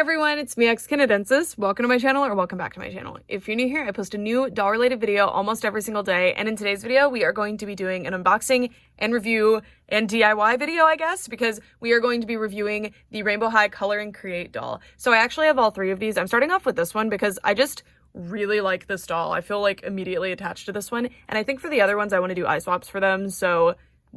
everyone, it's me, Canadensis. Welcome to my channel, or welcome back to my channel. If you're new here, I post a new doll-related video almost every single day, and in today's video, we are going to be doing an unboxing and review and DIY video, I guess, because we are going to be reviewing the Rainbow High Color and Create doll. So I actually have all three of these. I'm starting off with this one because I just really like this doll. I feel like immediately attached to this one, and I think for the other ones, I want to do eye swaps for them, so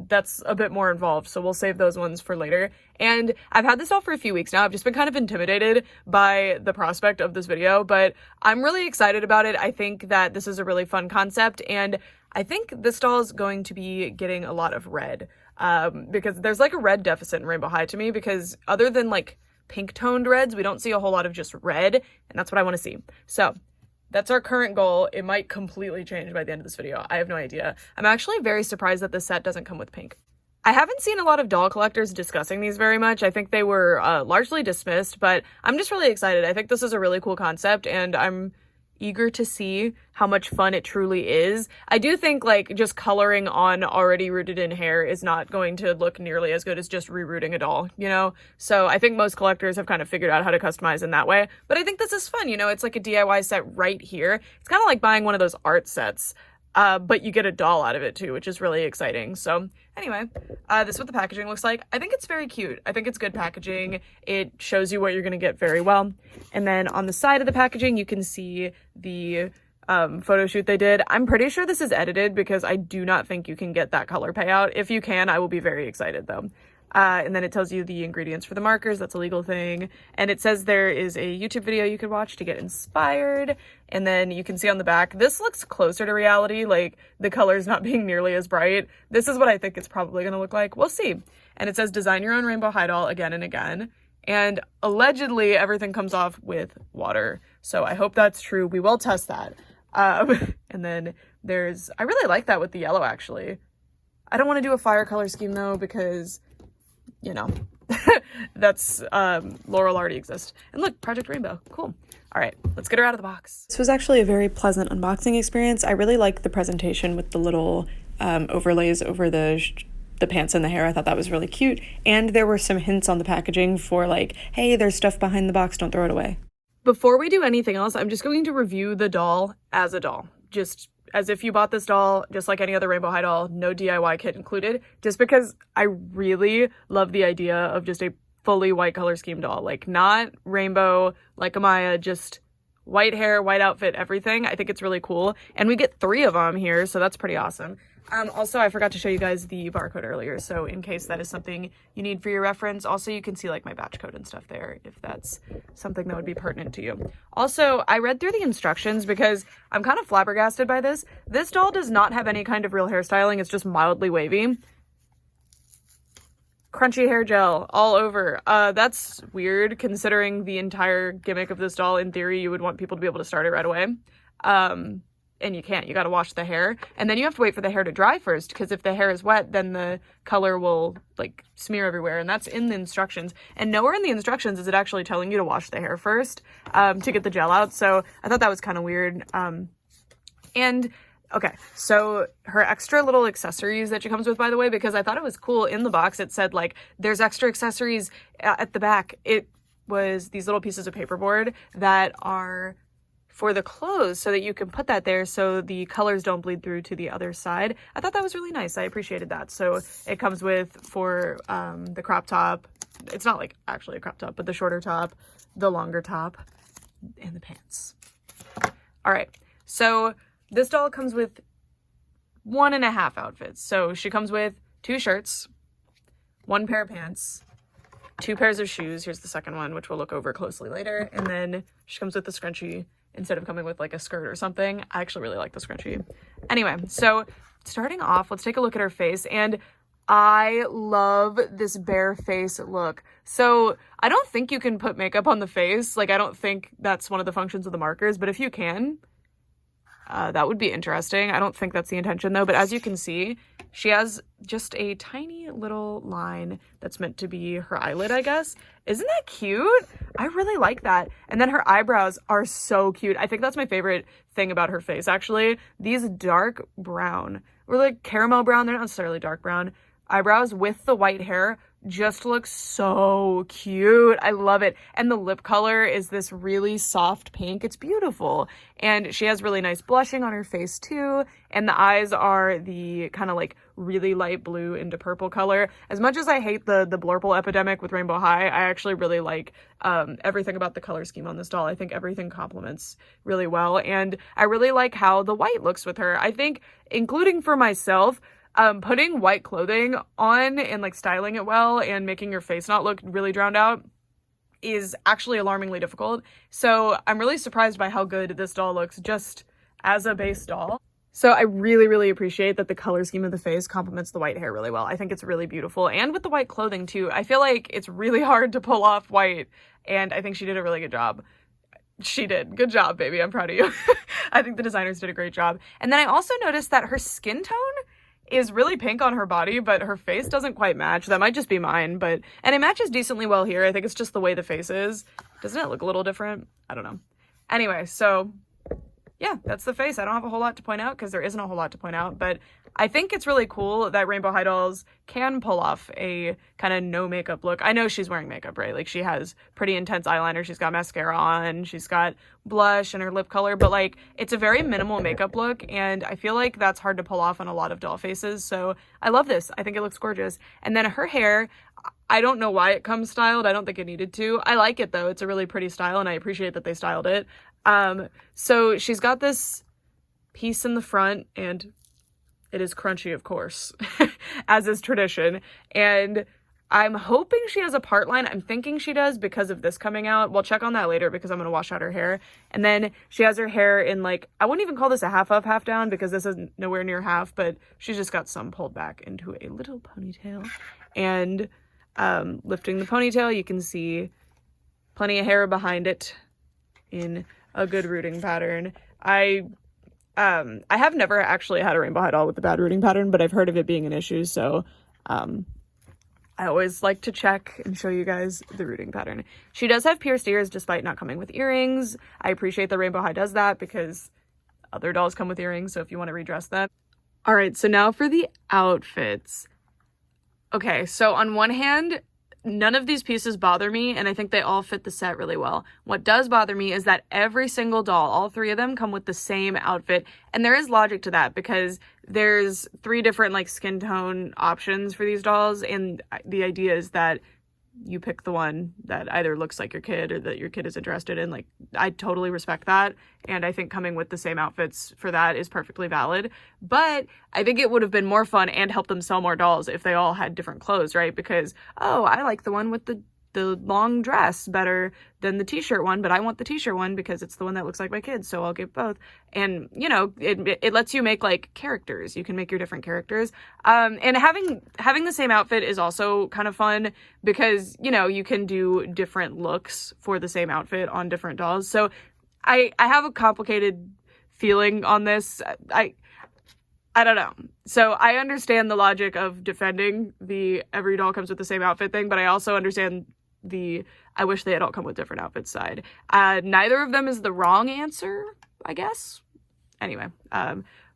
that's a bit more involved, so we'll save those ones for later. And I've had this doll for a few weeks now. I've just been kind of intimidated by the prospect of this video, but I'm really excited about it. I think that this is a really fun concept, and I think this doll is going to be getting a lot of red, because there's like a red deficit in Rainbow High to me, because other than like pink toned reds, we don't see a whole lot of just red, and that's what I want to see. So that's our current goal. It might completely change by the end of this video. I have no idea. I'm actually very surprised that this set doesn't come with pink. I haven't seen a lot of doll collectors discussing these very much. I think they were largely dismissed, but I'm just really excited. I think this is a really cool concept, and I'm eager to see how much fun it truly is. I do think like just coloring on already rooted in hair is not going to look nearly as good as just rerooting a doll, you know? So I think most collectors have kind of figured out how to customize in that way, but I think this is fun, you know? It's like a DIY set right here. It's kind of like buying one of those art sets, but you get a doll out of it too, which is really exciting. So anyway, this is what the packaging looks like. I think it's very cute. I think it's good packaging. It shows you what you're gonna get very well. And then on the side of the packaging, you can see the photo shoot they did. I'm pretty sure this is edited because I do not think you can get that color payout. If you can, I will be very excited though. And then it tells you the ingredients for the markers. That's a legal thing. And it says there is a YouTube video you could watch to get inspired. And then you can see on the back, this looks closer to reality, like the colors not being nearly as bright. This is what I think it's probably going to look like. We'll see. And it says design your own Rainbow High doll again and again. And allegedly everything comes off with water. So I hope that's true. We will test that. And then there's, I really like that with the yellow actually. I don't want to do a fire color scheme though, because you know, that's, Laurel already exists. And look, Project Rainbow, cool. All right, let's get her out of the box. This was actually a very pleasant unboxing experience. I really liked the presentation with the little overlays over the pants and the hair. I thought that was really cute. And there were some hints on the packaging for like, hey, there's stuff behind the box, don't throw it away. Before we do anything else, I'm just going to review the doll as a doll. Just as if you bought this doll, just like any other Rainbow High doll, no DIY kit included, just because I really love the idea of just a fully white color scheme doll. Like not rainbow, like Amaya, just white hair, white outfit, everything. I think it's really cool. And we get 3 of them here, so that's pretty awesome. Also, I forgot to show you guys the barcode earlier, so in case that is something you need for your reference. Also, you can see like my batch code and stuff there if that's something that would be pertinent to you. Also, I read through the instructions because I'm kind of flabbergasted by this. This doll does not have any kind of real hairstyling. It's just mildly wavy. Crunchy hair gel all over. That's weird considering the entire gimmick of this doll. In theory, you would want people to be able to start it right away. And you can't. You got to wash the hair, and then you have to wait for the hair to dry first, because if the hair is wet, then the color will like smear everywhere, and that's in the instructions. And nowhere in the instructions is it actually telling you to wash the hair first to get the gel out, so I thought that was kind of weird. And okay, so her extra little accessories that she comes with, by the way, because I thought it was cool, in the box it said like there's extra accessories at the back. It was these little pieces of paperboard that are for the clothes so that you can put that there so the colors don't bleed through to the other side. I thought that was really nice. I appreciated that. So it comes with for the crop top. It's not like actually a crop top, but the shorter top, the longer top, and the pants. All right. So this doll comes with 1.5 outfits. So she comes with 2 shirts, 1 pair of pants, 2 pairs of shoes. Here's the second one, which we'll look over closely later. And then she comes with the scrunchie instead of coming with like a skirt or something. I actually really like the scrunchie. Anyway, so starting off, let's take a look at her face. And I love this bare face look. So I don't think you can put makeup on the face. Like, I don't think that's one of the functions of the markers, but if you can, that would be interesting. I don't think that's the intention though, but as you can see, she has just a tiny little line that's meant to be her eyelid, I guess. Isn't that cute? I really like that. And then her eyebrows are so cute. I think that's my favorite thing about her face, actually. These dark brown, or like caramel brown, they're not necessarily dark brown, eyebrows with the white hair just looks so cute. I love it. And the lip color is this really soft pink. It's beautiful. And she has really nice blushing on her face too. And the eyes are the kind of like really light blue into purple color. As much as I hate the blurple epidemic with Rainbow High, I actually really like everything about the color scheme on this doll. I think everything complements really well. And I really like how the white looks with her. I think, including for myself, putting white clothing on and like styling it well and making your face not look really drowned out is actually alarmingly difficult. So I'm really surprised by how good this doll looks just as a base doll. So I really, really appreciate that the color scheme of the face complements the white hair really well. I think it's really beautiful. And with the white clothing too, I feel like it's really hard to pull off white, and I think she did a really good job. She did. Good job, baby. I'm proud of you. I think the designers did a great job. And then I also noticed that her skin tone is really pink on her body, but her face doesn't quite match. That might just be mine, and it matches decently well here. I think it's just the way the face is. Doesn't it look a little different? I don't know. Anyway, so yeah, that's the face. I don't have a whole lot to point out because there isn't a whole lot to point out, but I think it's really cool that Rainbow High dolls can pull off a kind of no makeup look. I know she's wearing makeup, right? Like, she has pretty intense eyeliner. She's got mascara on. She's got blush and her lip color, but like, it's a very minimal makeup look. And I feel like that's hard to pull off on a lot of doll faces. So I love this. I think it looks gorgeous. And then her hair, I don't know why it comes styled. I don't think it needed to. I like it though. It's a really pretty style and I appreciate that they styled it. So she's got this piece in the front and it is crunchy, of course, as is tradition. And I'm hoping she has a part line. I'm thinking she does because of this coming out. We'll check on that later because I'm going to wash out her hair. And then she has her hair in like, I wouldn't even call this a half up, half down because this is nowhere near half, but she's just got some pulled back into a little ponytail. And lifting the ponytail, you can see plenty of hair behind it in a good rooting pattern. I have never actually had a Rainbow High doll with a bad rooting pattern, but I've heard of it being an issue, so I always like to check and show you guys the rooting pattern. She does have pierced ears despite not coming with earrings. I appreciate that Rainbow High does that because other dolls come with earrings, so if you want to redress that. All right, so now for the outfits. Okay, so on one hand, none of these pieces bother me, and I think they all fit the set really well. What does bother me is that every single doll, all three of them, come with the same outfit, and there is logic to that because there's 3 different like skin tone options for these dolls, and the idea is that you pick the one that either looks like your kid or that your kid is interested in. Like, I totally respect that, and I think coming with the same outfits for that is perfectly valid. But I think it would have been more fun and help them sell more dolls if they all had different clothes, right? Because, oh, I like the one with the long dress better than the t-shirt one, but I want the t-shirt one because it's the one that looks like my kid, so I'll get both. And, you know, it lets you make like characters. You can make your different characters. And having the same outfit is also kind of fun because, you know, you can do different looks for the same outfit on different dolls. So I have a complicated feeling on this. I don't know. So I understand the logic of defending the every doll comes with the same outfit thing, but I also understand I wish they had all come with different outfits side. Neither of them is the wrong answer, I guess. Anyway,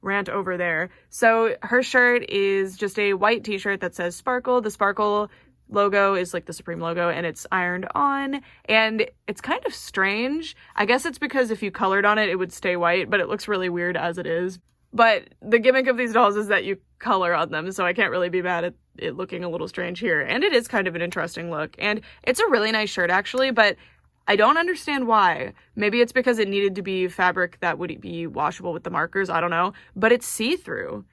rant over there. So her shirt is just a white t-shirt that says Sparkle. The Sparkle logo is like the Supreme logo and it's ironed on and it's kind of strange. I guess it's because if you colored on it, it would stay white, but it looks really weird as it is. But the gimmick of these dolls is that you color on them, so I can't really be mad at it looking a little strange here. And it is kind of an interesting look. And it's a really nice shirt, actually, but I don't understand why. Maybe it's because it needed to be fabric that would be washable with the markers, I don't know. But it's see-through.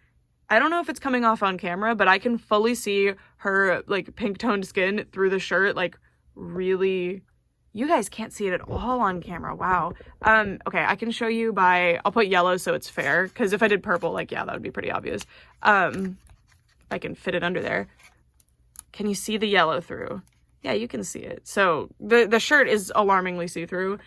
I don't know if it's coming off on camera, but I can fully see her, like, pink-toned skin through the shirt, like, really... You guys can't see it at all on camera. Wow. Okay, I can show you I'll put yellow so it's fair, because if I did purple, like, yeah, that would be pretty obvious. I can fit it under there. Can you see the yellow through? Yeah, you can see it. So the shirt is alarmingly see-through.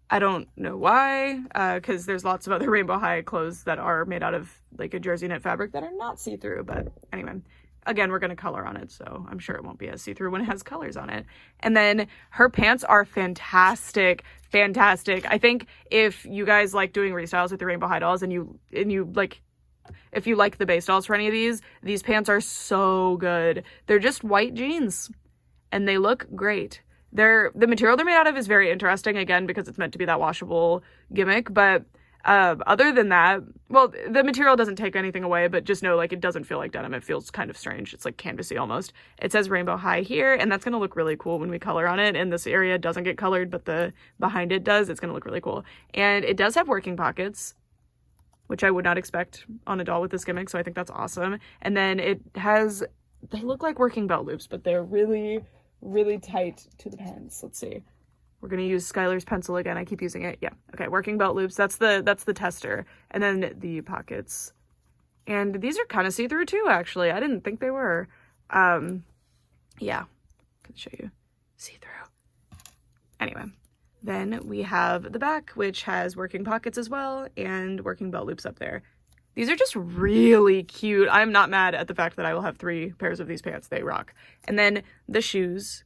I don't know why, because there's lots of other Rainbow High clothes that are made out of, like, a jersey knit fabric that are not see-through, but anyway. Again, we're going to color on it, so I'm sure it won't be as see-through when it has colors on it. And then her pants are fantastic, fantastic. I think if you guys like doing restyles with your Rainbow High dolls and you like if you like the base dolls for any of these pants are so good. They're just white jeans and they look great. The material they're made out of is very interesting, again, because it's meant to be that washable gimmick, but other than that, well, the material doesn't take anything away, but just know, like, it doesn't feel like denim. It feels kind of strange. It's like canvasy almost. It says rainbow high here, and that's going to look really cool when we color on it, and this area doesn't get colored, but the behind it does. It's going to look really cool. And it does have working pockets, which I would not expect on a doll with this gimmick, so I think that's awesome. And then it has, they look like working belt loops, but they're really, really tight to the pants. Let's see. We're going to use Skylar's pencil again. I keep using it. Yeah. Okay. Working belt loops. That's the tester. And then the pockets. And these are kind of see-through too, actually. I didn't think they were. Yeah. I can show you. See-through. Anyway. Then we have the back, which has working pockets as well, and working belt loops up there. These are just really cute. I'm not mad at the fact that I will have 3 pairs of these pants. They rock. And then the shoes.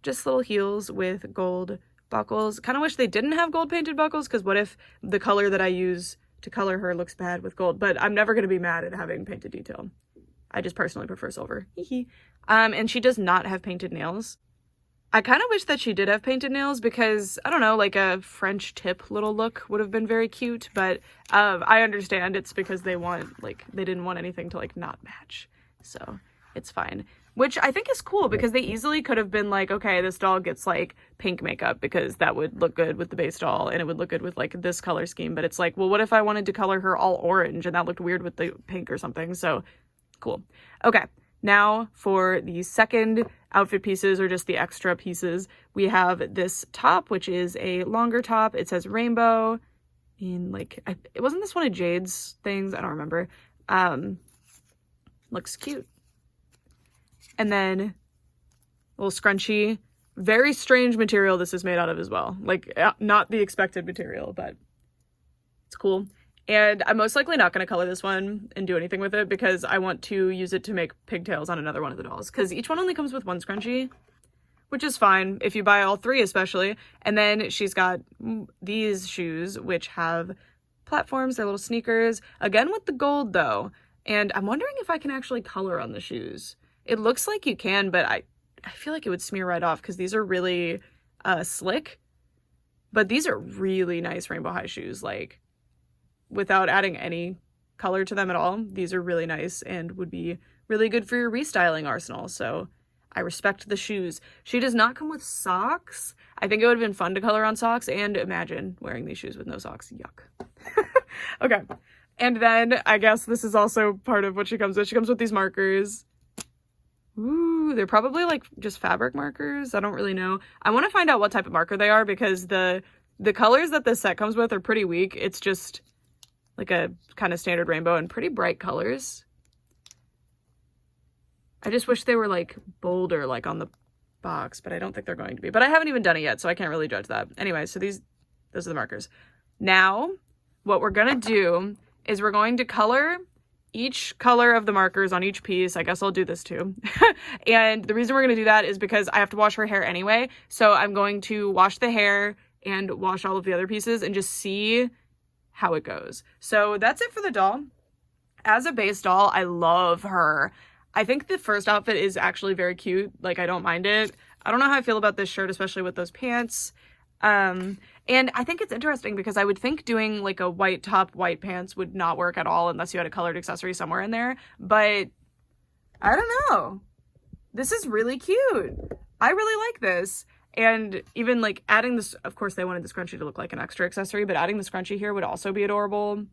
Just little heels with gold buckles. Kind of wish they didn't have gold painted buckles, because what if the color that I use to color her looks bad with gold? But I'm never going to be mad at having painted detail. I just personally prefer silver. And she does not have painted nails. I kind of wish that she did have painted nails, because, I don't know, like a French tip little look would have been very cute, but I understand it's because they didn't want anything to, like, not match. So it's fine. Which I think is cool, because they easily could have been like, okay, this doll gets, like, pink makeup, because that would look good with the base doll, and it would look good with, like, this color scheme. But it's like, well, what if I wanted to color her all orange, and that looked weird with the pink or something? So, cool. Okay, now for the second outfit pieces, or just the extra pieces, we have this top, which is a longer top. It says rainbow in, like, it wasn't this one of Jade's things? I don't remember. Looks cute. And then a little scrunchie. Very strange material this is made out of as well. Like, not the expected material, but it's cool. And I'm most likely not going to color this one and do anything with it, because I want to use it to make pigtails on another one of the dolls. Because each one only comes with 1 scrunchie, which is fine if you buy all 3 especially. And then she's got these shoes, which have platforms. They're little sneakers. Again with the gold, though. And I'm wondering if I can actually color on the shoes. It looks like you can, but I feel like it would smear right off, because these are really slick. But these are really nice rainbow high shoes, like, without adding any color to them at all. These are really nice and would be really good for your restyling arsenal. So I respect the shoes. She does not come with socks. I think it would have been fun to color on socks, and imagine wearing these shoes with no socks. Yuck. Okay. And then I guess this is also part of what she comes with. She comes with these markers. Ooh, they're probably, like, just fabric markers. I don't really know. I want to find out what type of marker they are, because the colors that this set comes with are pretty weak. It's just like a kind of standard rainbow and pretty bright colors. I just wish they were, like, bolder, like, on the box, but I don't think they're going to be. But I haven't even done it yet, so I can't really judge that. Anyway, so those are the markers. Now, what we're going to do is we're going to color each color of the markers on each piece. I guess I'll do this too. And the reason we're going to do that is because I have to wash her hair anyway. So I'm going to wash the hair and wash all of the other pieces and just see how it goes. So that's it for the doll. As a base doll, I love her. I think the first outfit is actually very cute. Like, I don't mind it. I don't know how I feel about this shirt, especially with those pants. And I think it's interesting, because I would think doing, like, a white top, white pants would not work at all unless you had a colored accessory somewhere in there. But I don't know. This is really cute. I really like this. And even, like, adding this, of course they wanted the scrunchie to look like an extra accessory, but adding the scrunchie here would also be adorable.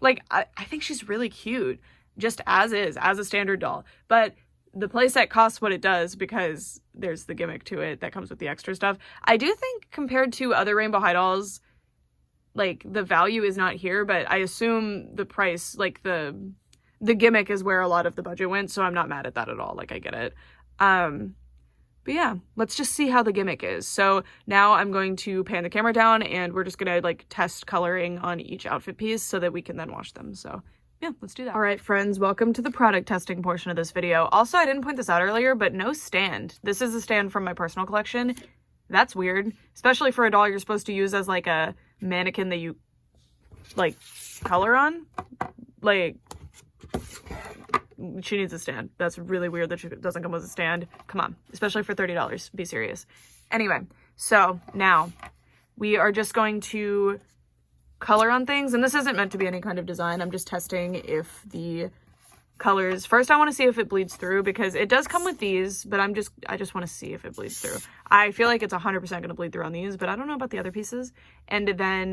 Like, I think she's really cute, just as is, as a standard doll. But the playset costs what it does, because there's the gimmick to it that comes with the extra stuff. I do think compared to other Rainbow High dolls, like, the value is not here, but I assume the price, like, the gimmick is where a lot of the budget went, so I'm not mad at that at all. Like, I get it. But yeah, let's just see how the gimmick is. So now I'm going to pan the camera down, and we're just gonna, like, test coloring on each outfit piece so that we can then wash them. So yeah, let's do that. All right, friends, welcome to the product testing portion of this video. Also, I didn't point this out earlier, but no stand. This is a stand from my personal collection. That's weird, especially for a doll you're supposed to use as, like, a mannequin that you like, color on. Like, she needs a stand. That's really weird that she doesn't come with a stand. Come on, especially for $30. Be serious. Anyway, so now we are just going to color on things, and this isn't meant to be any kind of design. I'm just testing if the colors, first I want to see if it bleeds through, because it does come with these, but I just want to see if it bleeds through. I feel like it's 100% going to bleed through on these, but I don't know about the other pieces. And then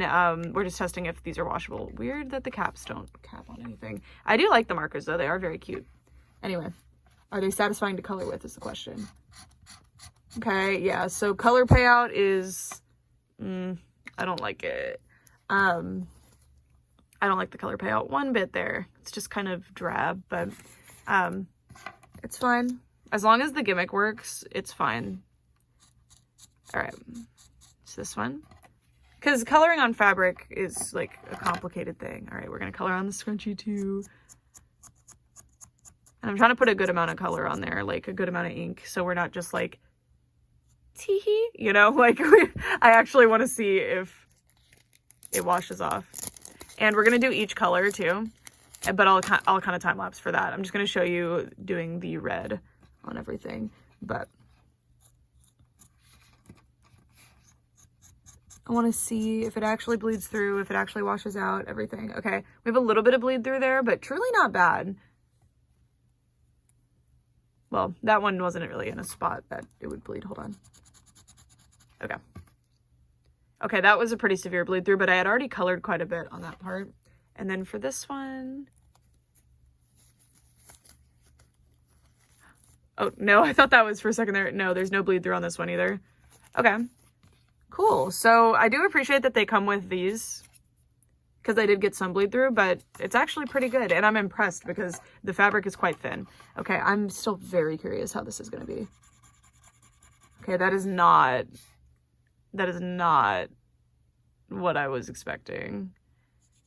we're just testing if these are washable. Weird that the caps don't cap on anything. I do like the markers though. They are very cute. Anyway, are they satisfying to color with is the question. Okay, yeah, so color payout is I don't like it. I don't like the color payout one bit there. It's just kind of drab, but it's fine. As long as the gimmick works, it's fine. All right, it's this one. Because coloring on fabric is like a complicated thing. All right, we're gonna color on the scrunchie too. And I'm trying to put a good amount of color on there, like a good amount of ink, so we're not just like, tee-hee, you know, like I actually want to see if it washes off. And we're going to do each color too, but I'll kind of time lapse for that. I'm just going to show you doing the red on everything, but I want to see if it actually bleeds through, if it actually washes out, everything. Okay, we have a little bit of bleed through there, but truly not bad. Well, that one wasn't really in a spot that it would bleed. Hold on. Okay. Okay, that was a pretty severe bleed through, but I had already colored quite a bit on that part. And then for this one... Oh, no, I thought that was for a second there. No, there's no bleed through on this one either. Okay, cool. So I do appreciate that they come with these, because I did get some bleed through, but it's actually pretty good. And I'm impressed because the fabric is quite thin. Okay, I'm still very curious how this is going to be. Okay, that is not what I was expecting.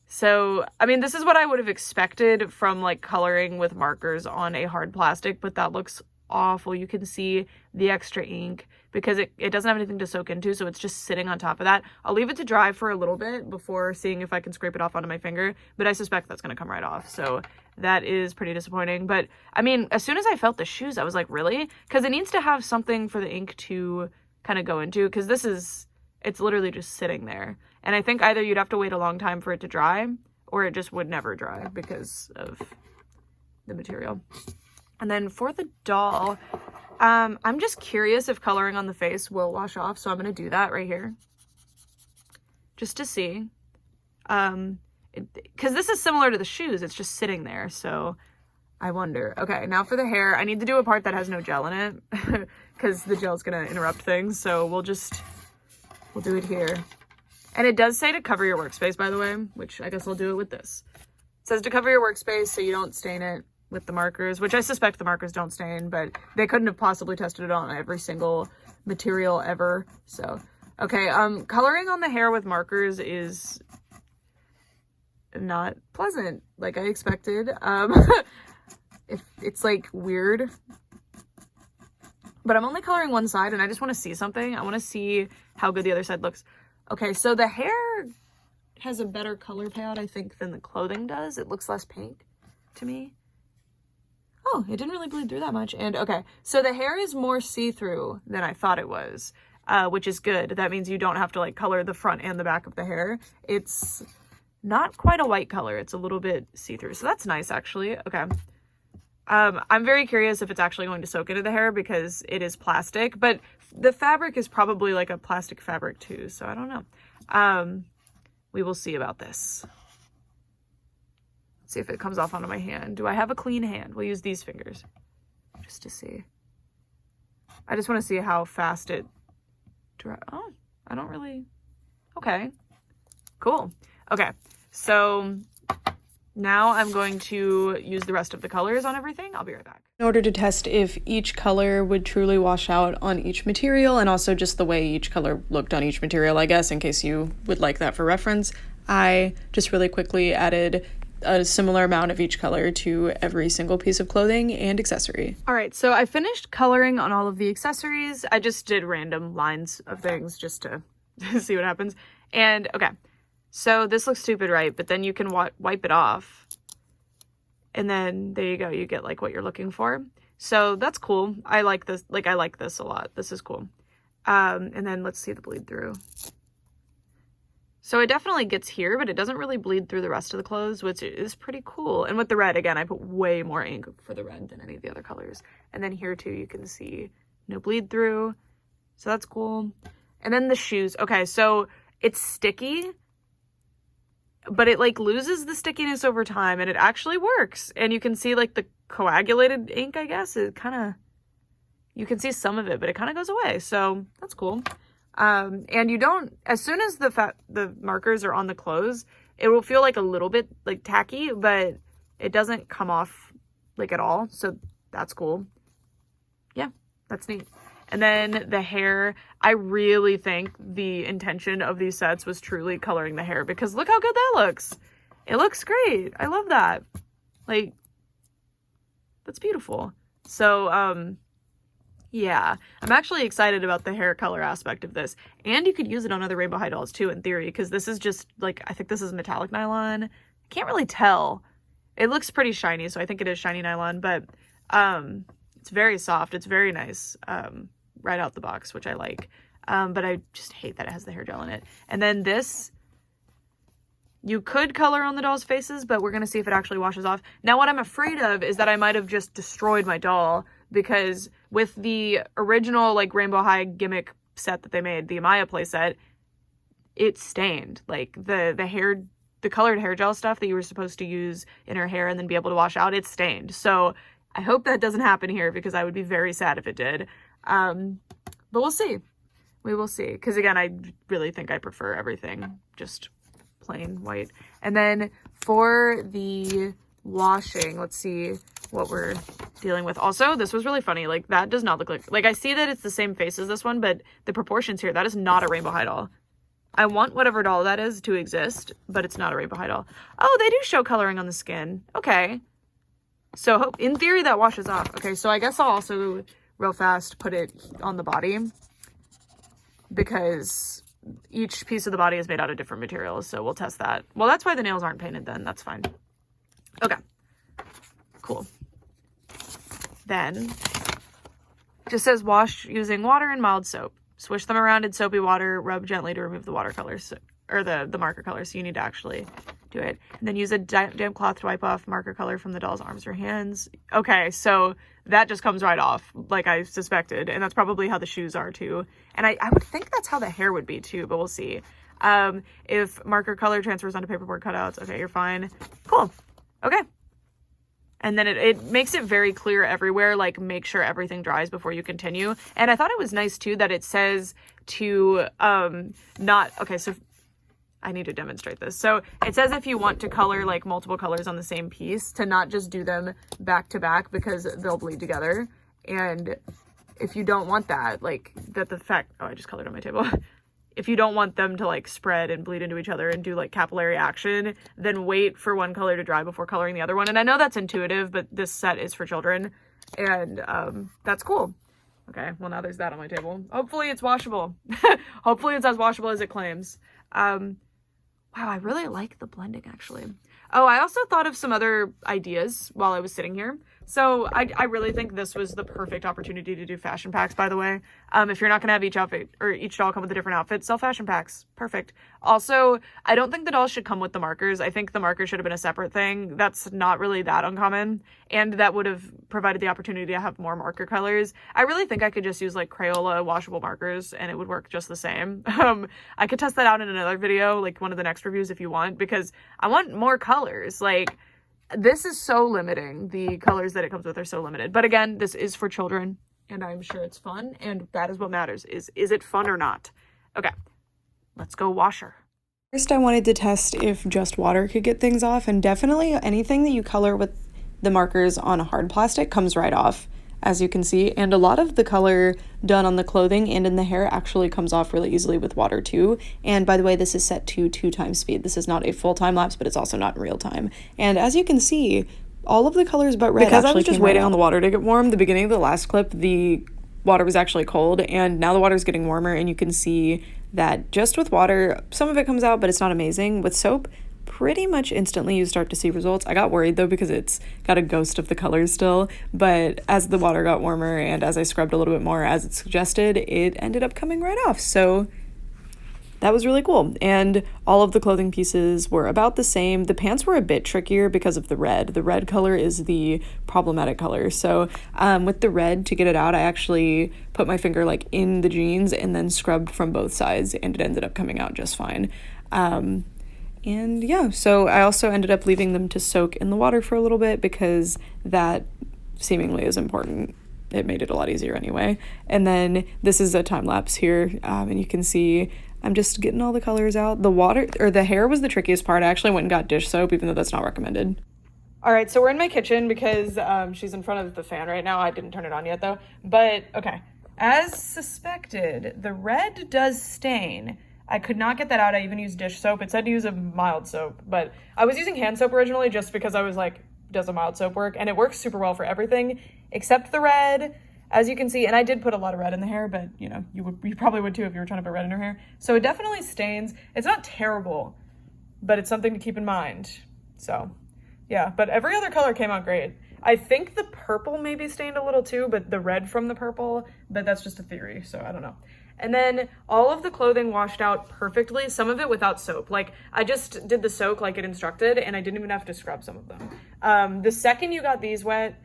So, I mean, this is what I would have expected from like coloring with markers on a hard plastic, but that looks awful. You can see the extra ink because it doesn't have anything to soak into, so it's just sitting on top of that. I'll leave it to dry for a little bit before seeing if I can scrape it off onto my finger, but I suspect that's going to come right off. So that is pretty disappointing. But I mean, as soon as I felt the shoes, I was like, really? Because it needs to have something for the ink to kind of go into, because it's literally just sitting there. And I think either you'd have to wait a long time for it to dry, or it just would never dry because of the material. And then for the doll, I'm just curious if coloring on the face will wash off, so I'm going to do that right here. Just to see. Because this is similar to the shoes, it's just sitting there, so I wonder. Okay, now for the hair, I need to do a part that has no gel in it, because the gel's going to interrupt things, so we'll do it here. And it does say to cover your workspace, by the way, which I guess I'll do it with this. It says to cover your workspace so you don't stain it with the markers, which I suspect the markers don't stain, but they couldn't have possibly tested it on every single material ever. So, okay, coloring on the hair with markers is not pleasant like I expected. It's like weird. But I'm only coloring one side and I just want to see something. I want to see how good the other side looks. Okay, so the hair has a better color payout, I think, than the clothing does. It looks less pink to me. Oh, it didn't really bleed through that much. And okay, so the hair is more see-through than I thought it was, which is good. That means you don't have to like color the front and the back of the hair. It's not quite a white color. It's a little bit see-through. So that's nice, actually. Okay. I'm very curious if it's actually going to soak into the hair because it is plastic, but the fabric is probably like a plastic fabric too, so I don't know. We will see about this. Let's see if it comes off onto my hand. Do I have a clean hand? We'll use these fingers just to see. I just want to see how fast it dries. Oh, I don't really... Okay, cool. Okay, so... now I'm going to use the rest of the colors on everything. I'll be right back. In order to test if each color would truly wash out on each material, and also just the way each color looked on each material, I guess, in case you would like that for reference, I just really quickly added a similar amount of each color to every single piece of clothing and accessory. All right, so I finished coloring on all of the accessories. I just did random lines of things just to see what happens. And okay. So this looks stupid, right? But then you can wipe it off. And then there you go. You get like what you're looking for. So that's cool. I like this. Like I like this a lot. This is cool. And then let's see the bleed through. So it definitely gets here, but it doesn't really bleed through the rest of the clothes, which is pretty cool. And with the red, again, I put way more ink for the red than any of the other colors. And then here too, you can see no bleed through. So that's cool. And then the shoes. Okay, so it's sticky, but it like loses the stickiness over time and it actually works. And you can see like the coagulated ink, I guess, it kind of, you can see some of it, but it kind of goes away. So that's cool. And you don't, as soon as the markers are on the clothes, it will feel like a little bit like tacky, but it doesn't come off like at all. So that's cool. Yeah, that's neat. And then the hair, I really think the intention of these sets was truly coloring the hair, because look how good that looks. It looks great. I love that. Like, that's beautiful. So, yeah, I'm actually excited about the hair color aspect of this. And you could use it on other Rainbow High dolls too, in theory, because this is just like, I think this is metallic nylon. I can't really tell. It looks pretty shiny, so I think it is shiny nylon, but it's very soft. It's very nice right out the box, which I like. But I just hate that it has the hair gel in it. And then this, you could color on the doll's faces, but we're going to see if it actually washes off. Now, what I'm afraid of is that I might have just destroyed my doll, because with the original like Rainbow High gimmick set that they made, the Amaya playset, it stained. Like the colored hair gel stuff that you were supposed to use in her hair and then be able to wash out, it stained. So I hope that doesn't happen here, because I would be very sad if it did. But we'll see. We will see. Because again, I really think I prefer everything just plain white. And then for the washing, let's see what we're dealing with. Also, this was really funny. Like, that does not look like I see that it's the same face as this one, but the proportions here, that is not a Rainbow High doll. I want whatever doll that is to exist, but it's not a Rainbow High doll. Oh, they do show coloring on the skin. Okay. So in theory that washes off. Okay, so I guess I'll also real fast put it on the body, because each piece of the body is made out of different materials, so we'll test that. Well, that's why the nails aren't painted then. That's fine. Okay. Cool. Then it just says wash using water and mild soap. Swish them around in soapy water, rub gently to remove the watercolors, or the marker color, so you need to actually do it. And then use a damp cloth to wipe off marker color from the doll's arms or hands. Okay, so that just comes right off, like I suspected, and that's probably how the shoes are too. And I would think that's how the hair would be too, but we'll see. If marker color transfers onto paperboard cutouts, okay, you're fine. Cool. Okay. And then it makes it very clear everywhere, like make sure everything dries before you continue. And I thought it was nice too that it says to not, okay, so I need to demonstrate this. So it says if you want to color like multiple colors on the same piece, to not just do them back to back, because they'll bleed together. And if you don't want that, like that the fact, oh, I just colored on my table. If you don't want them to like spread and bleed into each other and do like capillary action, then wait for one color to dry before coloring the other one. And I know that's intuitive, but this set is for children, and that's cool. Okay, well now there's that on my table. Hopefully it's washable. Hopefully it's as washable as it claims. Wow, I really like the blending actually. Oh, I also thought of some other ideas while I was sitting here. So I really think this was the perfect opportunity to do fashion packs, by the way. If you're not going to have each outfit or each doll come with a different outfit, sell fashion packs. Perfect. Also, I don't think the dolls should come with the markers. I think the markers should have been a separate thing. That's not really that uncommon. And that would have provided the opportunity to have more marker colors. I really think I could just use like Crayola washable markers and it would work just the same. I could test that out in another video, like one of the next reviews if you want, because I want more colors. Like, this is so limiting. The colors that it comes with are so limited. But again, this is for children, and I'm sure it's fun, and that is what matters, is it fun or not? Okay, let's go wash her. First, I wanted to test if just water could get things off, and definitely anything that you color with the markers on a hard plastic comes right off, as you can see, and a lot of the color done on the clothing and in the hair actually comes off really easily with water too. And by the way, this is set to 2x speed. This is not a full time lapse, but it's also not in real time. And as you can see, all of the colors but red, because I was just waiting on the water to get warm. The beginning of the last clip, the water was actually cold, and now the water's getting warmer, and you can see that just with water, some of it comes out, but it's not amazing. With soap, pretty much instantly you start to see results. I got worried though because it's got a ghost of the colors still, but as the water got warmer and as I scrubbed a little bit more as it suggested, it ended up coming right off. So that was really cool. And all of the clothing pieces were about the same. The pants were a bit trickier because of the red. The red color is the problematic color. So with the red, to get it out, I actually put my finger like in the jeans and then scrubbed from both sides, and it ended up coming out just fine. And yeah, so I also ended up leaving them to soak in the water for a little bit because that seemingly is important. It made it a lot easier anyway. And then this is a time lapse here, and you can see I'm just getting all the colors out. The water, or the hair, was the trickiest part. I actually went and got dish soap, even though that's not recommended. All right, so we're in my kitchen because she's in front of the fan right now. I didn't turn it on yet though. But okay, as suspected, the red does stain. I could not get that out. I even used dish soap. It said to use a mild soap, but I was using hand soap originally just because I was like, does a mild soap work? And it works super well for everything except the red, as you can see. And I did put a lot of red in the hair, but you know, you probably would too if you were trying to put red in your hair. So it definitely stains. It's not terrible, but it's something to keep in mind. So yeah, but every other color came out great. I think the purple maybe stained a little too, but the red from the purple, but that's just a theory, so I don't know. And then all of the clothing washed out perfectly, some of it without soap. Like I just did the soak like it instructed, and I didn't even have to scrub some of them. The second you got these wet,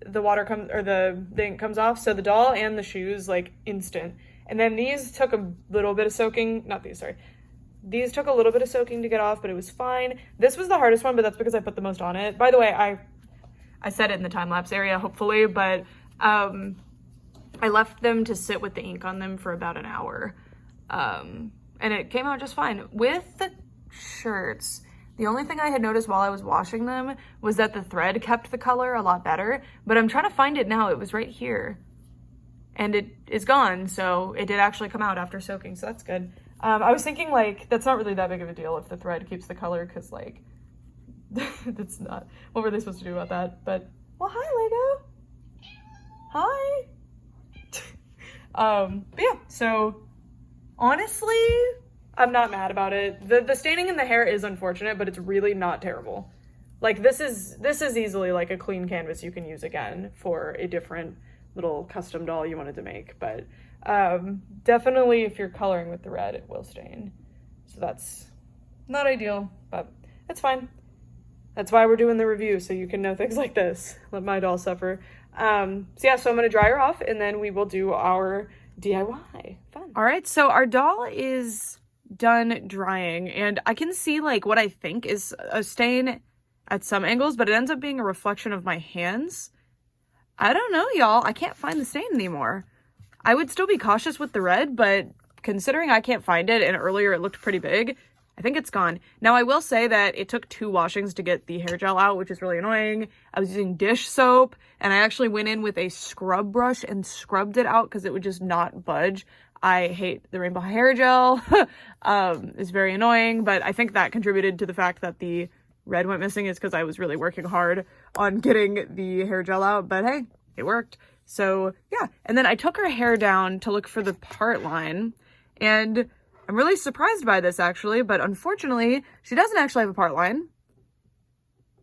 the water comes, or the ink comes off. So the doll and the shoes, like instant. And then these took a little bit of soaking, not these, sorry. These took a little bit of soaking to get off, but it was fine. This was the hardest one, but that's because I put the most on it. By the way, I said it in the time-lapse area, hopefully, but I left them to sit with the ink on them for about an hour. And it came out just fine. With the shirts, the only thing I had noticed while I was washing them was that the thread kept the color a lot better, but I'm trying to find it now. It was right here. And it is gone, so it did actually come out after soaking, so that's good. I was thinking, like, that's not really that big of a deal if the thread keeps the color, because, like, that's not... What were they supposed to do about that? But, well, hi, Lego! Hi! But yeah, so honestly, I'm not mad about it. The staining in the hair is unfortunate, but it's really not terrible. Like this is easily like a clean canvas you can use again for a different little custom doll you wanted to make. But definitely if you're coloring with the red, it will stain. So that's not ideal, but it's fine. That's why we're doing the review, so you can know things like this. Let my doll suffer. So yeah, so I'm gonna dry her off and then we will do our DIY. Fun. All right, so our doll is done drying and I can see like what I think is a stain at some angles, but it ends up being a reflection of my hands. I don't know, y'all. I can't find the stain anymore. I would still be cautious with the red, but considering I can't find it and earlier it looked pretty big, I think it's gone. Now, I will say that it took 2 washings to get the hair gel out, which is really annoying. I was using dish soap, and I actually went in with a scrub brush and scrubbed it out because it would just not budge. I hate the rainbow hair gel. It's very annoying, but I think that contributed to the fact that the red went missing is because I was really working hard on getting the hair gel out, but hey, it worked. So yeah, and then I took her hair down to look for the part line, and I'm really surprised by this actually, but unfortunately, she doesn't actually have a part line.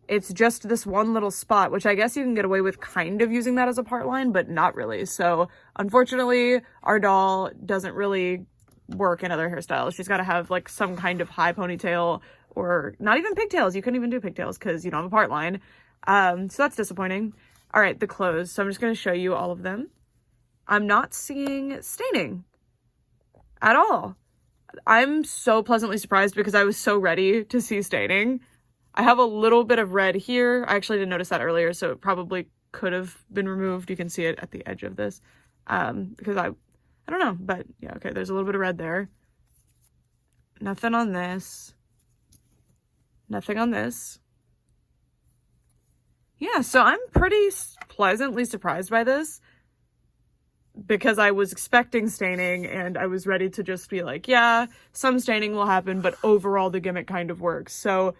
It's just this one little spot, which I guess you can get away with kind of using that as a part line, but not really. So unfortunately, our doll doesn't really work in other hairstyles. She's got to have like some kind of high ponytail or not even pigtails. You couldn't even do pigtails because you don't have a part line. So that's disappointing. All right, the clothes. So I'm just going to show you all of them. I'm not seeing staining at all. I'm so pleasantly surprised because I was so ready to see staining. I have a little bit of red here. I actually didn't notice that earlier, so it probably could have been removed. You can see it at the edge of this because I don't know, but yeah, okay, there's a little bit of red there. Nothing on this. Nothing on this. Yeah, so I'm pretty pleasantly surprised by this because I was expecting staining and I was ready to just be like, yeah, some staining will happen, but overall the gimmick kind of works. So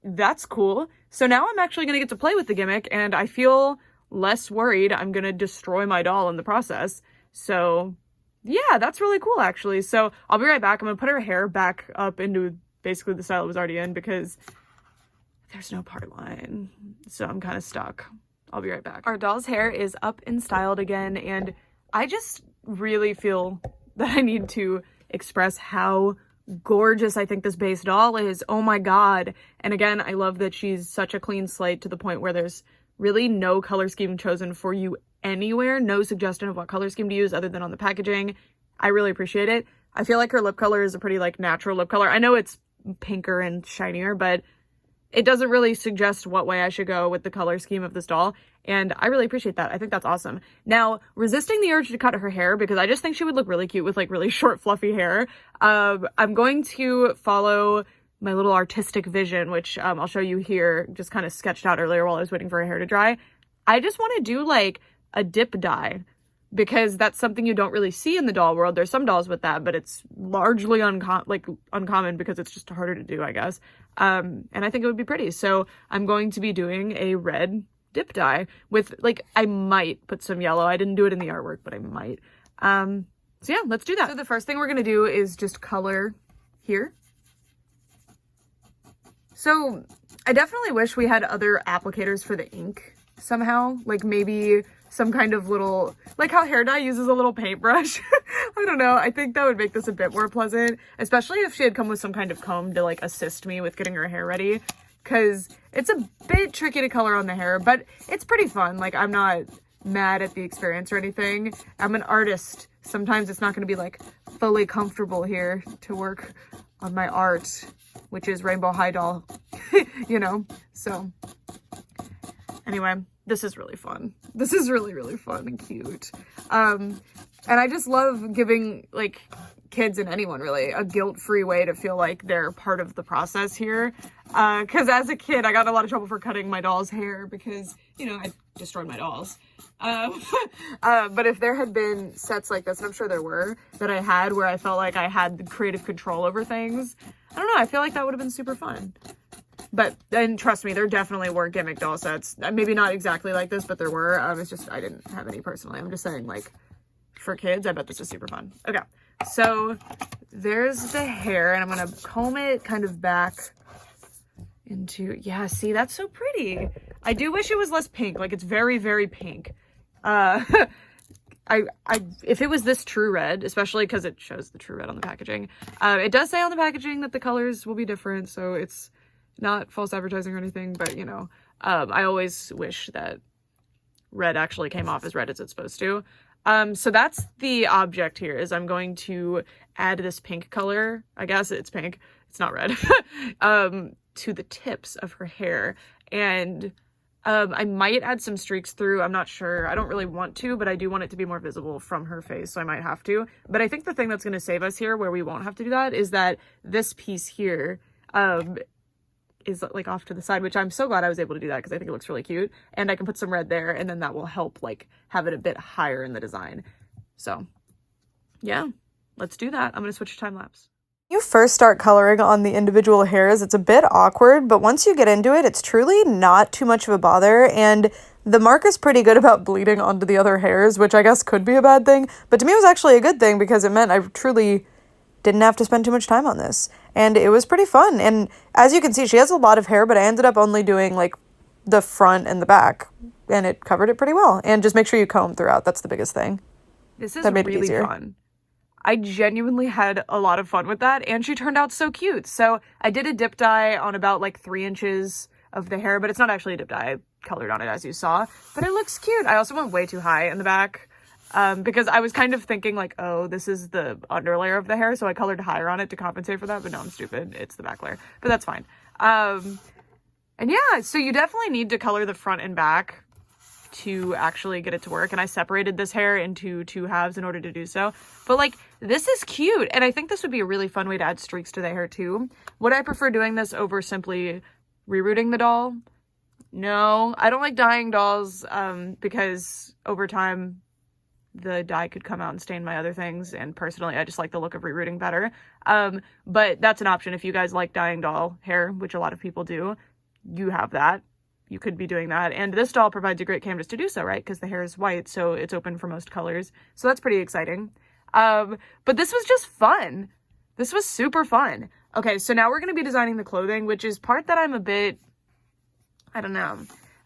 that's cool. So now I'm actually going to get to play with the gimmick and I feel less worried I'm gonna destroy my doll in the process. So yeah, that's really cool actually. So I'll be right back. I'm gonna put her hair back up into basically the style it was already in because there's no part line. So I'm kind of stuck. I'll be right back. Our doll's hair is up and styled again, and I just really feel that I need to express how gorgeous I think this base doll is. Oh my god. And again, I love that she's such a clean slate to the point where there's really no color scheme chosen for you anywhere. No suggestion of what color scheme to use other than on the packaging. I really appreciate it. I feel like her lip color is a pretty like natural lip color. I know it's pinker and shinier, but it doesn't really suggest what way I should go with the color scheme of this doll, and I really appreciate that. I think that's awesome. Now, resisting the urge to cut her hair because I just think she would look really cute with like really short fluffy hair, I'm going to follow my little artistic vision, which I'll show you here, just kind of sketched out earlier while I was waiting for her hair to dry. I just want to do like a dip dye because that's something you don't really see in the doll world. There's some dolls with that, but it's largely uncommon because it's just harder to do, I guess. And I think it would be pretty. So I'm going to be doing a red dip dye with like, I might put some yellow. I didn't do it in the artwork, but I might. So yeah, let's do that. So the first thing we're going to do is just color here. So I definitely wish we had other applicators for the ink somehow, like maybe some kind of little, like how hair dye uses a little paintbrush. I don't know. I think that would make this a bit more pleasant, especially if she had come with some kind of comb to like assist me with getting her hair ready, because it's a bit tricky to color on the hair, but it's pretty fun. Like, I'm not mad at the experience or anything. I'm an artist. Sometimes it's not going to be like fully comfortable here to work on my art, which is Rainbow High Doll, you know? So anyway, this is really fun. This is really, really fun and cute. And I just love giving like kids and anyone really a guilt-free way to feel like they're part of the process here. Cause as a kid, I got in a lot of trouble for cutting my doll's hair because, you know, I destroyed my dolls. But if there had been sets like this, and I'm sure there were, that I had where I felt like I had creative control over things, I don't know, I feel like that would have been super fun. But, and trust me, there definitely were gimmick doll sets. Maybe not exactly like this, but there were. It's just, I didn't have any personally. I'm just saying, like, for kids, I bet this is super fun. Okay, so there's the hair, and I'm going to comb it kind of back into, yeah, see, that's so pretty. I do wish it was less pink. Like, it's very, very pink. If it was this true red, especially because it shows the true red on the packaging, it does say on the packaging that the colors will be different, so it's not false advertising or anything, but you know, I always wish that red actually came off as red as it's supposed to. So that's the object here, is I'm going to add this pink color, I guess it's pink, it's not red, to the tips of her hair. And I might add some streaks through, I'm not sure, I don't really want to, but I do want it to be more visible from her face, so I might have to. But I think the thing that's going to save us here, where we won't have to do that, is that this piece here, is like off to the side, which I'm so glad I was able to do that because I think it looks really cute, and I can put some red there, and then that will help like have it a bit higher in the design. So yeah, let's do that. I'm gonna switch to time lapse. You first start coloring on the individual hairs, it's a bit awkward, but once you get into it, it's truly not too much of a bother, and the mark is pretty good about bleeding onto the other hairs, which I guess could be a bad thing, but to me it was actually a good thing because it meant I truly didn't have to spend too much time on this, and it was pretty fun. And as you can see, she has a lot of hair, but I ended up only doing like the front and the back, and it covered it pretty well. And just make sure you comb throughout, that's the biggest thing. This is really fun. I genuinely had a lot of fun with that, and she turned out so cute. So I did a dip dye on about like 3 inches of the hair, but it's not actually a dip dye. I colored on it as you saw, but it looks cute. I also went way too high in the back, because I was kind of thinking like, oh, this is the underlayer of the hair, so I colored higher on it to compensate for that, but no, I'm stupid. It's the back layer, but that's fine. And yeah, so you definitely need to color the front and back to actually get it to work, and I separated this hair into 2 halves in order to do so. But like, this is cute, and I think this would be a really fun way to add streaks to the hair too. Would I prefer doing this over simply rerooting the doll? No, I don't like dyeing dolls, because over time the dye could come out and stain my other things, and personally I just like the look of rerooting better. But that's an option if you guys like dyeing doll hair, which a lot of people do. You have that, you could be doing that. And this doll provides a great canvas to do so, right? Because the hair is white, so it's open for most colors. So that's pretty exciting. But this was just fun. This was super fun. Okay, so now we're going to be designing the clothing, which is part that I'm a bit, I don't know.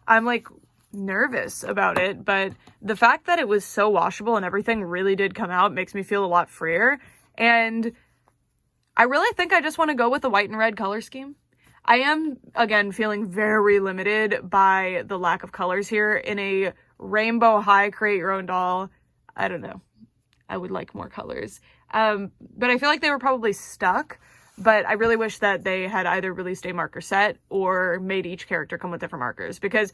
I'm like nervous about it, but the fact that it was so washable and everything really did come out makes me feel a lot freer. And I really think I just want to go with the white and red color scheme. I am, again, feeling very limited by the lack of colors here. In a rainbow high create your own doll, I don't know. I would like more colors. But I feel like they were probably stuck. But I really wish that they had either released a marker set or made each character come with different markers. Because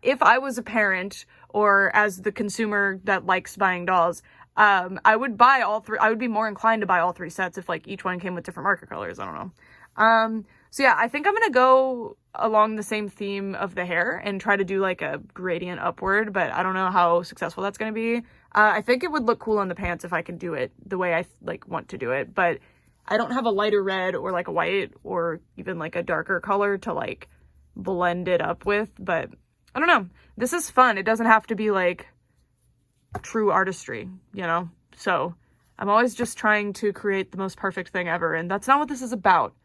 if I was a parent or as the consumer that likes buying dolls, I would buy all three. I would be more inclined to buy all three sets if like each one came with different marker colors. I don't know. So yeah, I think I'm gonna go along the same theme of the hair and try to do like a gradient upward, but I don't know how successful that's gonna be. I think it would look cool on the pants if I can do it the way I like want to do it, but I don't have a lighter red or like a white or even like a darker color to like blend it up with, but I don't know. This is fun. It doesn't have to be like true artistry, you know? So I'm always just trying to create the most perfect thing ever, and that's not what this is about.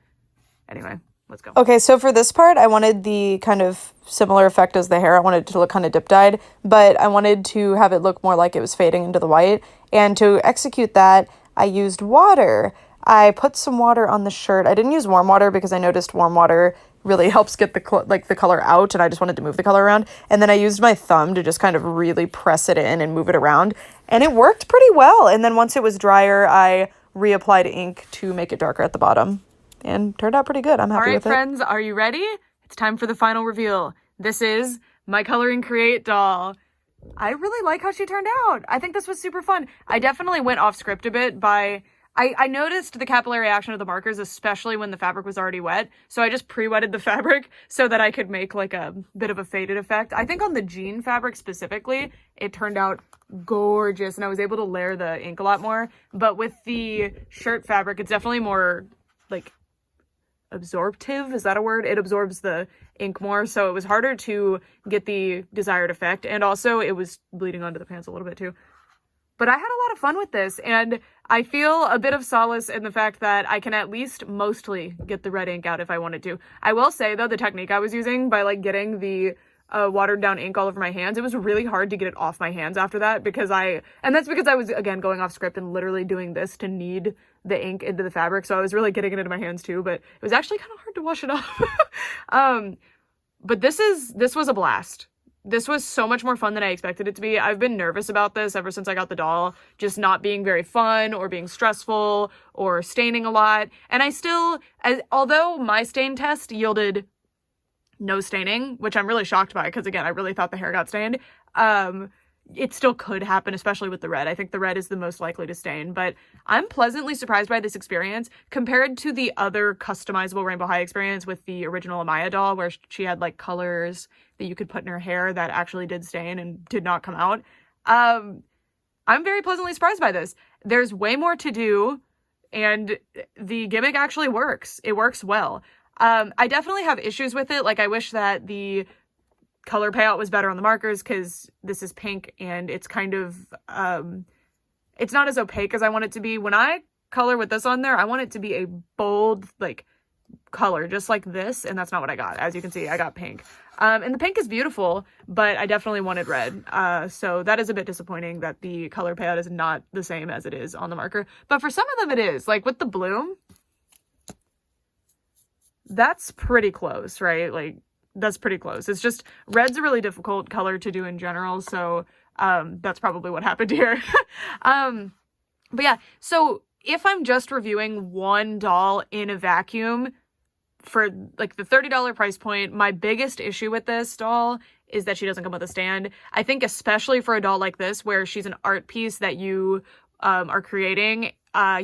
Anyway, let's go. Okay, so for this part, I wanted the kind of similar effect as the hair. I wanted it to look kind of dip-dyed, but I wanted to have it look more like it was fading into the white. And to execute that, I used water. I put some water on the shirt. I didn't use warm water because I noticed warm water really helps get the color out, and I just wanted to move the color around. And then I used my thumb to just kind of really press it in and move it around, and it worked pretty well. And then once it was drier, I reapplied ink to make it darker at the bottom. And turned out pretty good. I'm happy with it. All right, friends, are you ready? It's time for the final reveal. This is my Color and Create doll. I really like how she turned out. I think this was super fun. I definitely went off script a bit by... I noticed the capillary action of the markers, especially when the fabric was already wet. So I just pre-wetted the fabric so that I could make like a bit of a faded effect. I think on the jean fabric specifically, it turned out gorgeous and I was able to layer the ink a lot more. But with the shirt fabric, it's definitely more like absorptive. Is that a word? It absorbs the ink more. So it was harder to get the desired effect. And also it was bleeding onto the pants a little bit too. But I had a lot of fun with this, and I feel a bit of solace in the fact that I can at least mostly get the red ink out if I wanted to. I will say, though, the technique I was using by, like, getting the watered down ink all over my hands, it was really hard to get it off my hands after that because and that's because I was, again, going off script and literally doing this to knead the ink into the fabric, so I was really getting it into my hands too, but it was actually kind of hard to wash it off. But this was a blast. This was so much more fun than I expected it to be. I've been nervous about this ever since I got the doll, just not being very fun or being stressful or staining a lot. And I still, although my stain test yielded no staining, which I'm really shocked by because, again, I really thought the hair got stained, it still could happen, especially with the red. I think the red is the most likely to stain, but I'm pleasantly surprised by this experience compared to the other customizable Rainbow High experience with the original Amaya doll, where she had like colors that you could put in her hair that actually did stain and did not come out. I'm very pleasantly surprised by this. There's way more to do, and the gimmick actually works. It works well. I definitely have issues with it. Like, I wish that the color payout was better on the markers because this is pink and it's kind of, it's not as opaque as I want it to be. When I color with this on there, I want it to be a bold, like, color, just like this, and that's not what I got. As you can see, I got pink. And the pink is beautiful, but I definitely wanted red. So that is a bit disappointing that the color payout is not the same as it is on the marker. But for some of them it is. Like with the bloom, that's pretty close, right? Like, that's pretty close. It's just, red's a really difficult color to do in general, so that's probably what happened here. But yeah, so if I'm just reviewing one doll in a vacuum for like the $30 price point, my biggest issue with this doll is that she doesn't come with a stand. I think especially for a doll like this, where she's an art piece that you are creating,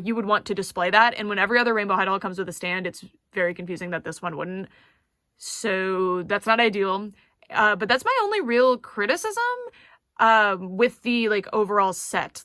you would want to display that. And when every other Rainbow High doll comes with a stand, it's very confusing that this one wouldn't. So that's not ideal. But that's my only real criticism with the like overall set.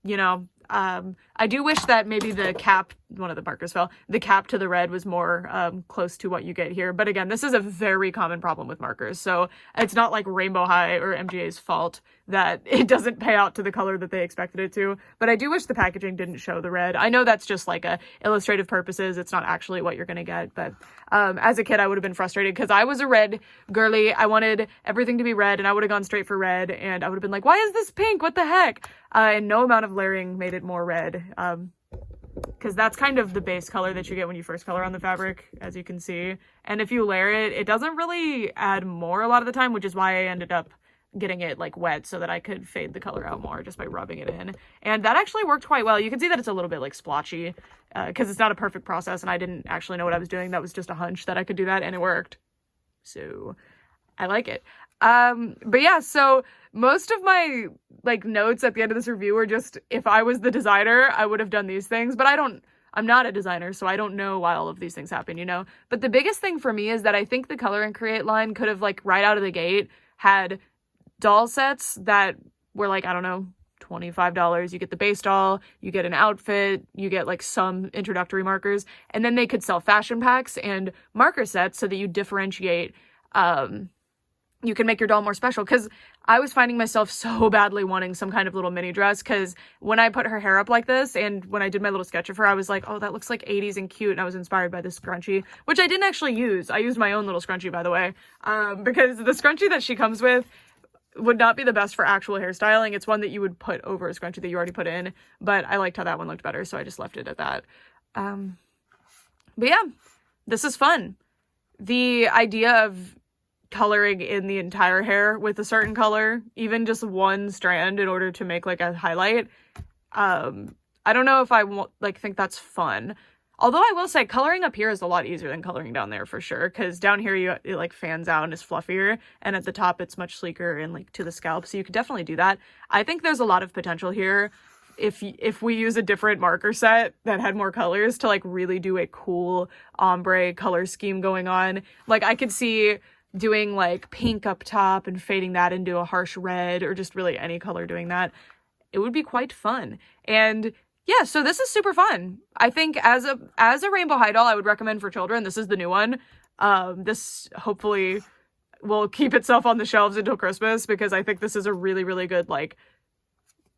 You know, I I do wish that maybe the cap, one of the markers fell, the cap to the red was more close to what you get here. But again, this is a very common problem with markers. So it's not like Rainbow High or MGA's fault that it doesn't pay out to the color that they expected it to. But I do wish the packaging didn't show the red. I know that's just like a illustrative purposes. It's not actually what you're going to get. But as a kid, I would have been frustrated because I was a red girly. I wanted everything to be red and I would have gone straight for red. And I would have been like, why is this pink? What the heck? And no amount of layering made it more red. Because that's kind of the base color that you get when you first color on the fabric, as you can see. And if you layer it, it doesn't really add more a lot of the time, which is why I ended up getting it like wet so that I could fade the color out more just by rubbing it in. And that actually worked quite well. You can see that it's a little bit like splotchy because it's not a perfect process and I didn't actually know what I was doing. That was just a hunch that I could do that and it worked. So I like it. But yeah, so most of my like notes at the end of this review were just, if I was the designer, I would have done these things, but I'm not a designer, so I don't know why all of these things happen, you know? But the biggest thing for me is that I think the Color and Create line could have like right out of the gate had doll sets that were like, I don't know, $25. You get the base doll, you get an outfit, you get like some introductory markers, and then they could sell fashion packs and marker sets so that you differentiate, you can make your doll more special. Because I was finding myself so badly wanting some kind of little mini dress, because when I put her hair up like this and when I did my little sketch of her, I was like, oh, that looks like 80s and cute, and I was inspired by this scrunchie, which I didn't actually use. I used my own little scrunchie, by the way, because the scrunchie that she comes with would not be the best for actual hairstyling. It's one that you would put over a scrunchie that you already put in, but I liked how that one looked better, so I just left it at that. But yeah, this is fun. The idea of coloring in the entire hair with a certain color, even just one strand in order to make like a highlight, I don't know if I think that's fun. Although I will say coloring up here is a lot easier than coloring down there for sure, because down here it like fans out and is fluffier, and at the top it's much sleeker and like to the scalp, so you could definitely do that. I think there's a lot of potential here if we use a different marker set that had more colors to like really do a cool ombre color scheme going on. Like I could see doing like pink up top and fading that into a harsh red, or just really any color doing that. It would be quite fun. And yeah, so this is super fun. I think as a Rainbow High doll, I would recommend for children. This is the new one. This hopefully will keep itself on the shelves until Christmas, because I think this is a really, really good like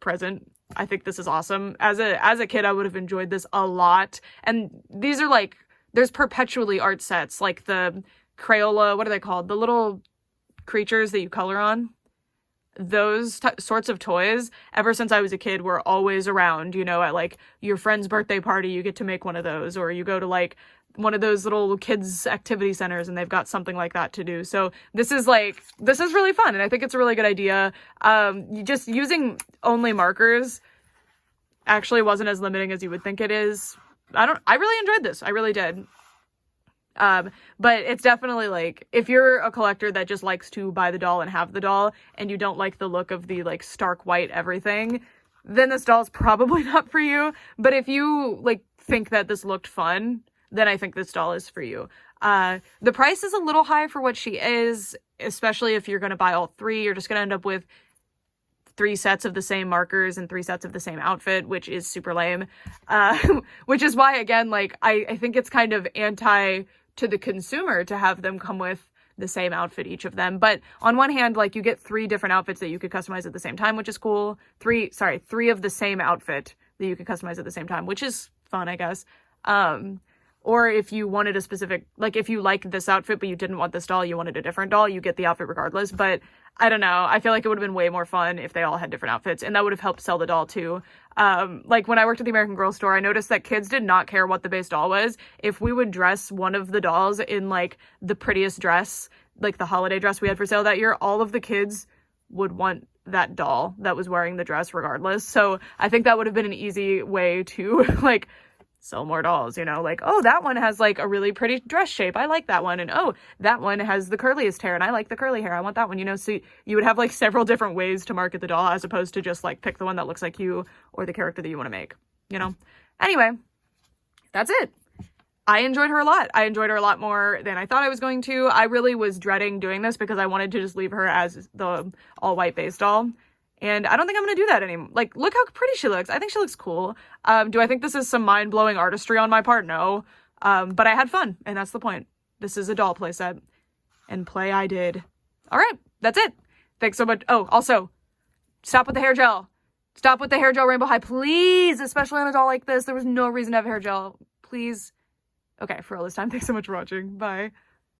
present. I think this is awesome. As a kid, I would have enjoyed this a lot. And these are like, there's perpetually art sets, like the Crayola, what are they called? The little creatures that you color on. Those sorts of toys, ever since I was a kid, were always around, you know, at like your friend's birthday party, you get to make one of those, or you go to like one of those little kids activity centers and they've got something like that to do. So this is really fun, and I think it's a really good idea. Just using only markers actually wasn't as limiting as you would think it is. I really enjoyed this. I really did. But it's definitely like, if you're a collector that just likes to buy the doll and have the doll, and you don't like the look of the like stark white everything, then this doll's probably not for you. But if you like think that this looked fun, then I think this doll is for you. The price is a little high for what she is, especially if you're going to buy all three. You're just going to end up with 3 sets of the same markers and 3 sets of the same outfit, which is super lame. Which is why, again, like, I think it's kind of anti to the consumer to have them come with the same outfit, each of them. But on one hand, like, you get 3 different outfits that you could customize at the same time, which is cool. 3 of the same outfit that you could customize at the same time, which is fun, I guess. Or if you wanted a specific, like, if you liked this outfit but you didn't want this doll, you wanted a different doll, you get the outfit regardless. But I don't know, I feel like it would have been way more fun if they all had different outfits, and that would have helped sell the doll too. Like when I worked at the American Girl store, I noticed that kids did not care what the base doll was. If we would dress one of the dolls in like the prettiest dress, like the holiday dress we had for sale that year, all of the kids would want that doll that was wearing the dress regardless. So I think that would have been an easy way to like sell more dolls, you know, like, oh, that one has like a really pretty dress shape, I like that one, and oh, that one has the curliest hair and I like the curly hair, I want that one, you know. So you would have like several different ways to market the doll, as opposed to just like pick the one that looks like you or the character that you want to make, you know. Anyway, that's it. I enjoyed her a lot. I enjoyed her a lot more than I thought I was going to. I really was dreading doing this because I wanted to just leave her as the all-white base doll. And I don't think I'm gonna do that anymore. Like, look how pretty she looks. I think she looks cool. Do I think this is some mind-blowing artistry on my part? No. But I had fun, and that's the point. This is a doll playset, and play I did. All right, that's it. Thanks so much. Oh, also, stop with the hair gel. Stop with the hair gel Rainbow High, please, especially on a doll like this. There was no reason to have hair gel. Please. Okay, for all this time, thanks so much for watching. Bye.